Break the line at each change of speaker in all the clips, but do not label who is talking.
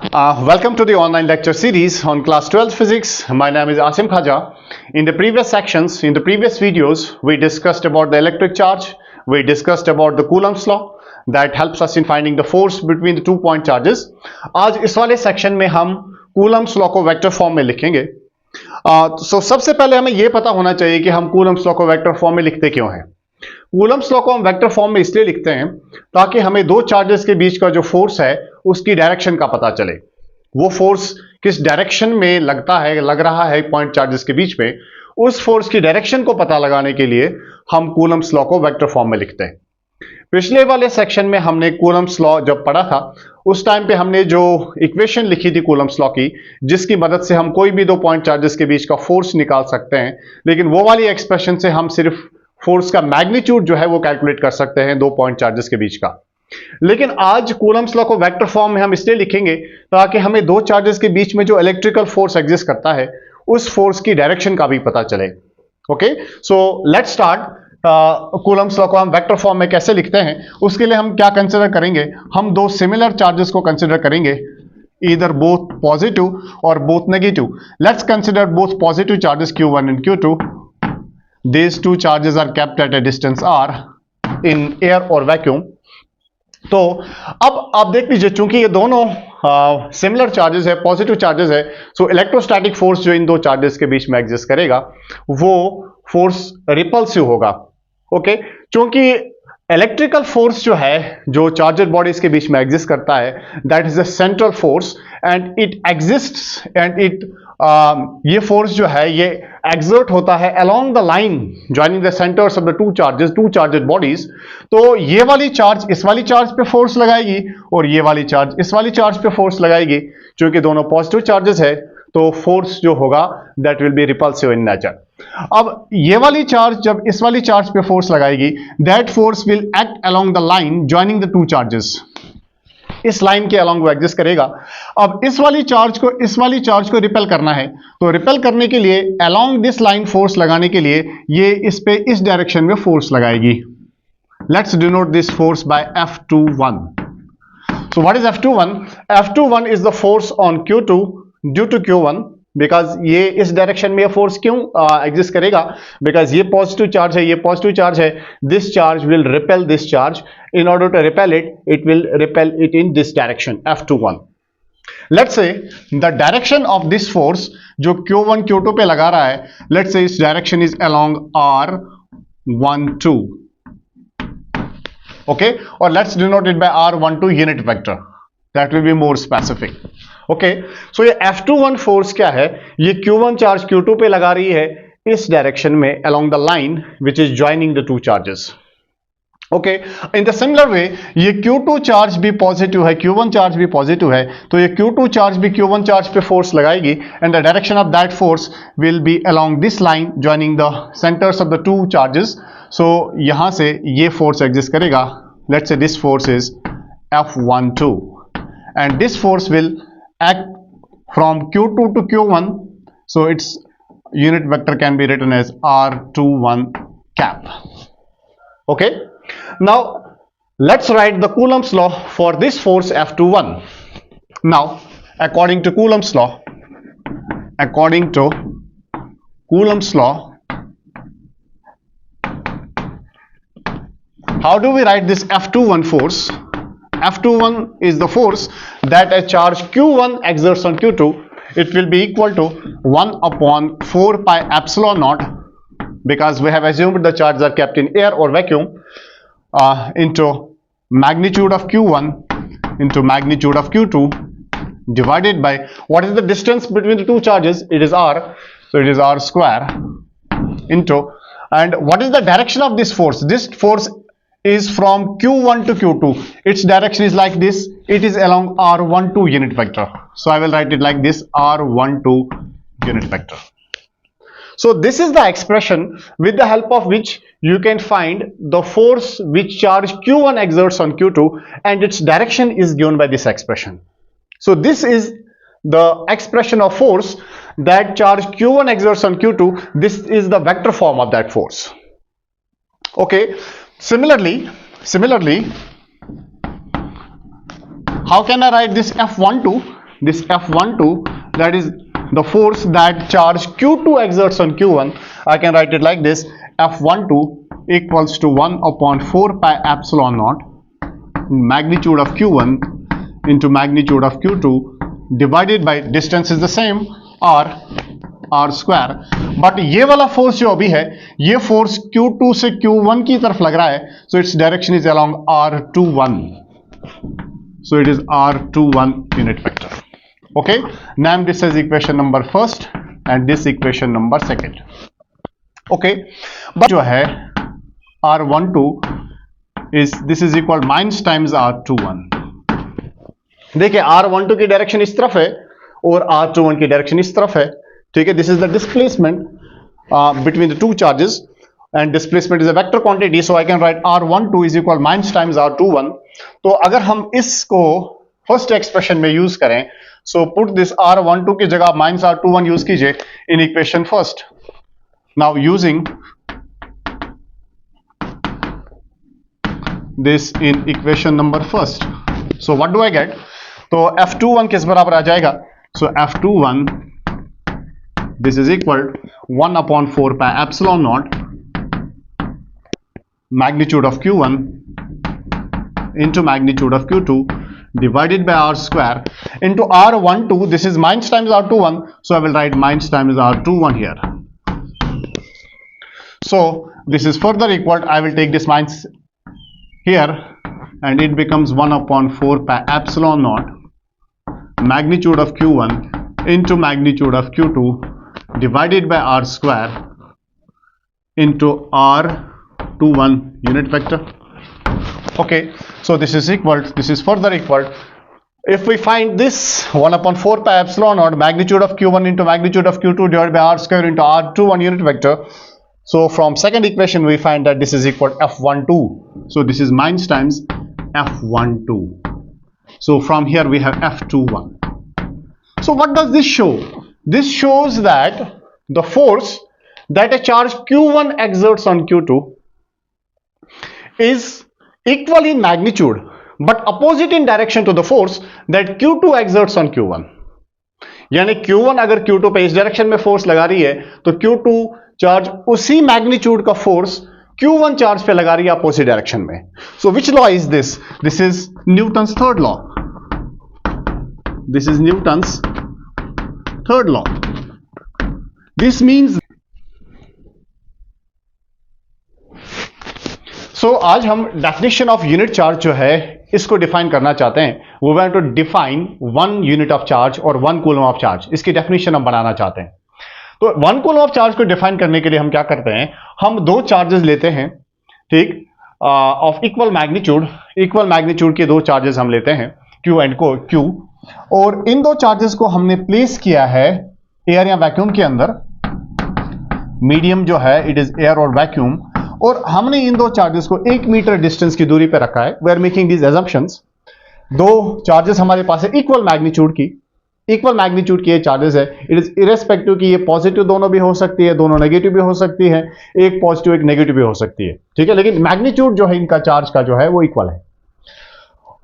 Welcome to the online lecture series on class 12 physics. My name is Asim Khaja. In the previous sections, in the previous videos, we discussed about the electric charge. We discussed about the Coulomb's law that helps us in finding the force between the 2 point charges. आज इस वाले section में हम Coulomb's law को vector form में लिखेंगे. So सबसे पहले हमें यह पता होना चाहिए कि हम Coulomb's law को वेक्टर फॉर्म में लिखते क्यों हैं. कूलम्ब्स लॉ को हम वेक्टर फॉर्म में इसलिए लिखते हैं ताकि हमें दो चार्जेस के बीच का जो फोर्स है उसकी डायरेक्शन का पता चले. वो फोर्स किस डायरेक्शन में लग रहा है पॉइंट चार्जेस के बीच में, उस फोर्स की डायरेक्शन को पता लगाने के लिए हम कूलम्ब्स लॉ को वेक्टर फॉर्म में लिखते हैं. पिछले वाले सेक्शन में हमने कूलम्ब्स लॉ जब पढ़ा था उस टाइम पे हमने जो इक्वेशन लिखी थी कूलम्ब्स लॉ की, जिसकी मदद से हम कोई भी दो पॉइंट चार्जेस के बीच का फोर्स निकाल सकते हैं, लेकिन वो वाली एक्सप्रेशन से हम सिर्फ फोर्स का मैग्नीट्यूड जो है वो कैलकुलेट कर सकते हैं दो पॉइंट चार्जेस के बीच का. लेकिन आज कूलम्ब्स लॉ को वेक्टर फॉर्म में हम इसलिए लिखेंगे ताकि हमें दो चार्जेस के बीच में जो इलेक्ट्रिकल फोर्स एग्जिस्ट करता है उस फोर्स की डायरेक्शन का भी पता चले. Okay, so let's start. Coulomb's law को हम वेक्टर फॉर्म में कैसे लिखते हैं उसके लिए हम क्या कंसिडर करेंगे. हम दो सिमिलर चार्जेस को कंसिडर करेंगे, either both positive or both negative. Let's consider both positive charges Q1 and Q2. These two charges are kept at a distance r in air or vacuum. तो अब आप देख लीजिए, चूंकि ये दोनों सिमिलर चार्जेस है, पॉजिटिव चार्जेस है, सो इलेक्ट्रोस्टैटिक फोर्स जो इन दो चार्जेस के बीच में एग्जिस्ट करेगा वो फोर्स रिपल्सिव होगा. ओके, चूंकि इलेक्ट्रिकल फोर्स जो है जो चार्जर बॉडीज के बीच में एग्जिस्ट करता है that is the central force and it exists and it ये फोर्स जो है ये एक्सर्ट होता है along the line joining the centres of the to charged bodies. तो ये वाली चार्ज इस वाली चार्ज पे फोर्स लगाएगी और ये वाली चार्ज इस वाली चार्ज पे फोर्स लगाएगी. क्योंकि दोनों पॉजिटिव चार्जेस है तो फोर्स जो होगा that will be repulsive in nature. अब ये वाली चार्ज जब इस वाली चार्ज पे फोर्स लगाएगी that force will act along the line joining the two charges. इस लाइन के अलोंग वो एग्जिस्ट करेगा. अब इस वाली चार्ज को रिपेल करना है, तो रिपेल करने के लिए अलोंग दिस लाइन फोर्स लगाने के लिए ये इस पे इस डायरेक्शन में फोर्स लगाएगी. Let's denote this force by F21. So what is F21? F21 is the force on Q2 due to Q1. Because ये इस डायरेक्शन में फोर्स क्यों एग्जिस्ट करेगा? बिकॉज ये पॉजिटिव चार्ज है, this charge will repel this charge. In order to repel it, it will repel it in this direction, F21. Let's say the direction of this force जो Q1 Q2 पे लगा रहा है, let's say its direction is along R12. Okay, or let's denote it by R12 unit vector. That will be more specific. Okay, so ये F21 force क्या है? ये Q1 charge Q2 पे लगा रही है इस डायरेक्शन में along the line which is joining the two charges. Okay, in the similar way ये Q2 चार्ज भी पॉजिटिव है, Q1 चार्ज भी पॉजिटिव है, तो ये Q2 चार्ज भी Q1 चार्ज पे फोर्स लगाएगी and the direction of that force will be along this line joining the centres of the two charges. So यहां से ये फोर्स एग्जिस्ट करेगा. Let's say this force is F12 and this force will act from Q2 to Q1. So its unit vector can be written as R21 cap. Okay, now let's write the Coulomb's law for this force F21. Now according to Coulomb's law, how do we write this F21 force? F21 is the force that a charge Q1 exerts on Q2. It will be equal to 1 upon 4 pi epsilon naught, because we have assumed the charges are kept in air or vacuum, into magnitude of Q1 into magnitude of Q2 divided by what is the distance between the two charges? It is r, so it is r square into, and what is the direction of this force? This force is from Q1 to Q2. Its direction is like this. It is along R12 unit vector. So I will write it like this, R12 unit vector. So this is the expression with the help of which you can find the force which charge Q1 exerts on Q2 and its direction is given by this expression. So this is the expression of force that charge Q1 exerts on Q2. This is the vector form of that force. Okay, similarly, how can I write this F12? this F12, that is the force that charge Q2 exerts on Q1. I can write it like this: F12 equals to 1 upon 4 pi epsilon naught magnitude of Q1 into magnitude of Q2 divided by distance is the same r square. But ये वाला force जो अभी है, ये force Q2 से Q1 की तरफ लग रहा है, so its direction is along R21. So it is R21 unit vector. Okay, name this as equation number first and this equation number second. Okay, but जो है R12 is this is equal minus times R21. देखिए R12 की direction इस तरफ है और R21 की direction इस तरफ है, ठीक है. This is the displacement between the two charges and displacement is a vector quantity, so I can write R12 is equal minus times R21. तो अगर हम इसको फर्स्ट एक्सप्रेशन में यूज करें, सो पुट दिस R12 की जगह minus R21 use कीजिए in equation first. Now using this in equation number first, so what do I get? तो F21 किस बराबर आ जाएगा? सो F21 this is equal 1 upon 4 pi epsilon naught magnitude of Q1 into magnitude of Q2 divided by R square into R12. This is minus times R21, so I will write minus times R21 here. So this is further equal, I will take this minus here and it becomes 1 upon 4 pi epsilon naught magnitude of Q1 into magnitude of Q2 divided by R square into R21 unit vector. Okay, so this is equal, this is further equal. If we find this 1 upon 4 pi epsilon naught magnitude of Q1 into magnitude of Q2 divided by R square into R21 unit vector, so from second equation we find that this is equal to F12. So this is minus times F12. So from here we have F21. So what does this show? This shows that the force that a charge Q1 exerts on Q2 is equal in magnitude but opposite in direction to the force that Q2 exerts on Q1. यानी Q1 अगर Q2 पे इस direction में force लगा रही है तो Q2 charge उसी मैग्नीट्यूड का फोर्स Q1 चार्ज पे लगा रही है अपोजिट डायरेक्शन में. So which law is this? This is Newton's third law. This is Newton's third law. This means so आज हम डेफिनेशन ऑफ यूनिट चार्ज जो है इसको डिफाइन करना चाहते हैं. We want to define 1 unit of charge और 1 कूलम ऑफ चार्ज. इसकी डेफिनेशन हम बनाना चाहते हैं. तो 1 कूलम ऑफ चार्ज को डिफाइन करने के लिए हम क्या करते हैं, हम दो चार्जेस लेते हैं, ठीक, ऑफ इक्वल मैग्नीट्यूड के दो चार्जेस हम लेते हैं Q एंड को Q, और इन दो चार्जेस को हमने प्लेस किया है एयर या वैक्यूम के अंदर. मीडियम जो है इट इज एयर और वैक्यूम, और हमने इन दो चार्जेस को 1 मीटर डिस्टेंस की दूरी पे रखा है. We are making these assumptions. दो चार्जेस हमारे पास है इक्वल मैग्नीट्यूड की ये चार्जेस है. इट इज इरेस्पेक्टिव कि ये पॉजिटिव दोनों भी हो सकती है, दोनों नेगेटिव भी हो सकती है, एक पॉजिटिव एक नेगेटिव भी हो सकती है, ठीक है, लेकिन मैग्नीट्यूड जो है इनका चार्ज का जो है वो इक्वल है.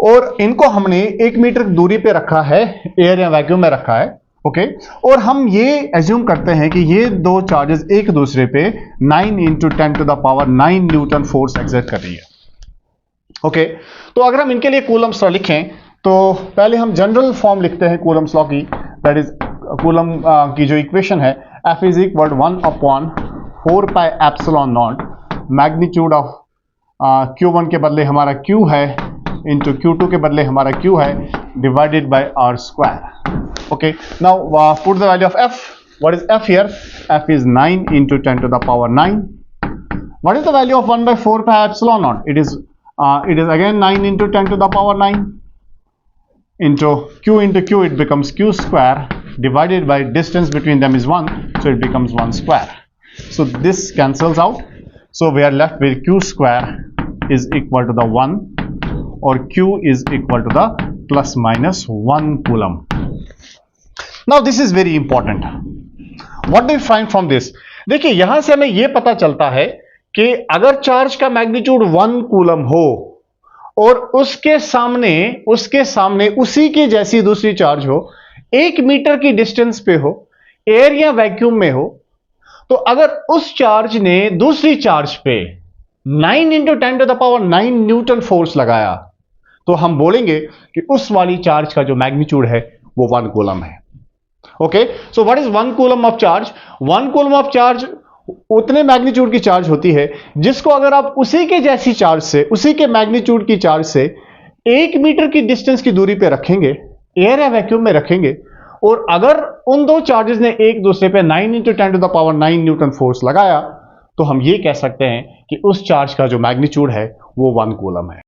और इनको हमने 1 मीटर दूरी पे रखा है, एयर या वैक्यूम में रखा है, ओके. और हम ये एज्यूम करते हैं कि ये दो चार्जेस एक दूसरे पे 9 × 10⁹ न्यूटन फोर्स एक्सर्ट कर रही है, ओके. तो अगर हम इनके लिए कूलम्ब्स लॉ लिखें तो पहले हम जनरल फॉर्म लिखते हैं कूलम्ब्स लॉ की. दैट इज कूलम की जो इक्वेशन है, F is equal 1 upon 4 pi epsilon not magnitude of Q1 के बदले हमारा Q है इंटू Q2 के बदले हमारा Q है divided by R square. Okay, now put the value of F. What is F here? F is 9 × 10⁹. What is the value of 1 by 4 pi epsilon naught? It is again 9 × 10⁹. Into Q it becomes Q square divided by distance between them is 1, so it becomes 1 square. So this cancels out. So we are left with Q square is equal to the 1 or Q is equal to the plus minus 1 coulomb. Now this is very important. What do you find from this? देखिए यहां से हमें यह पता चलता है कि अगर चार्ज का मैग्नीट्यूड 1 कूलम हो और उसके सामने उसी की जैसी दूसरी चार्ज हो, 1 मीटर की डिस्टेंस पे हो, एयर या वैक्यूम में हो, तो अगर उस चार्ज ने दूसरी चार्ज पे 9 into 10 to the power 9 newton force लगाया, तो हम बोलेंगे कि उस वाली चार्ज का जो मैग्नीट्यूड है वो 1 कूलम है। Okay, so what is 1 coulomb of charge? 1 coulomb of charge उतने मैग्नीट्यूड की चार्ज होती है जिसको अगर आप उसी के जैसी चार्ज से, उसी के मैग्नीट्यूड की चार्ज से 1 मीटर की डिस्टेंस की दूरी पे रखेंगे, एयर या वैक्यूम में रखेंगे, और अगर उन दो चार्जेस ने एक दूसरे पे 9 into 10 to the power 9 newton force लगाया, तो हम ये कह सकते हैं कि उस चार्ज का जो मैग्नीट्यूड है वो 1 कूलम है।